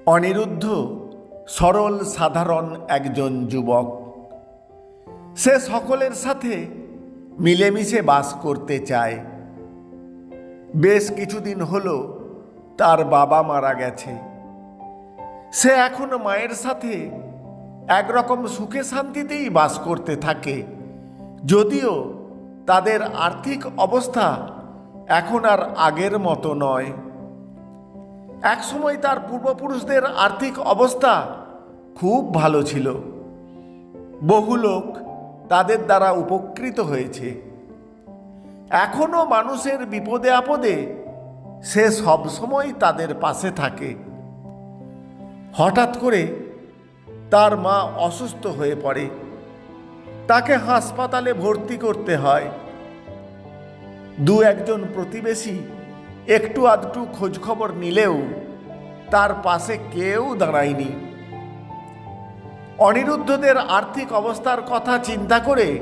অনিরুদ্ধ সরল সাধারণ একজন যুবক। সে সকলের সাথে মিলেমিশে বাস করতে চায়। বেশ কিছুদিন হলো তার বাবা মারা গেছে। সে এখন মায়ের সাথে একরকম সুখে শান্তিতেই বাস করতে থাকে, যদিও তাদের আর্থিক অবস্থা এখন আর আগের মতো নয়। একসময় তার পূর্বপুরুষদের আর্থিক অবস্থা খুব ভালো ছিল। বহু লোক তাদের দ্বারা উপকৃত হয়েছে। এখনো মানুষের বিপদে আপদে সে সবসময় তাদের পাশে থাকে। হঠাৎ করে তার মা অসুস্থ হয়ে পড়ে। তাকে হাসপাতালে ভর্তি করতে হয়। দু একজন প্রতিবেশী একটু আধটু খোঁজখবর নিলেও তার পাশে কেউ দাঁড়ায়নি। অনিরুদ্ধদের আর্থিক অবস্থার কথা চিন্তা করে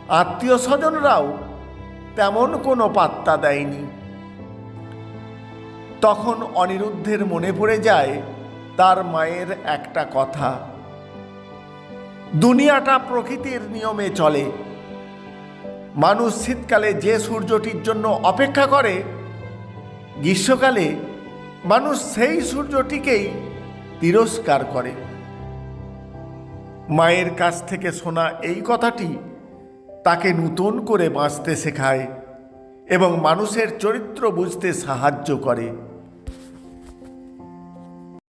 আত্মীয় স্বজনরাও তেমন কোনো পাত্তা দেয়নি। তখন অনিরুদ্ধের মনে পড়ে যায় তার মায়ের একটা কথা, দুনিয়াটা প্রকৃতির নিয়মে চলে। মানুষ শীতকালে যে সূর্যটির জন্য অপেক্ষা করে, গ্রীষ্মকালে মানুষ সেই সূর্যটিকেই তিরস্কার করে। মায়ের কাছ থেকে শোনা এই কথাটি তাকে নতুন করে বাঁচতে শেখায় এবং মানুষের চরিত্র বুঝতে সাহায্য করে।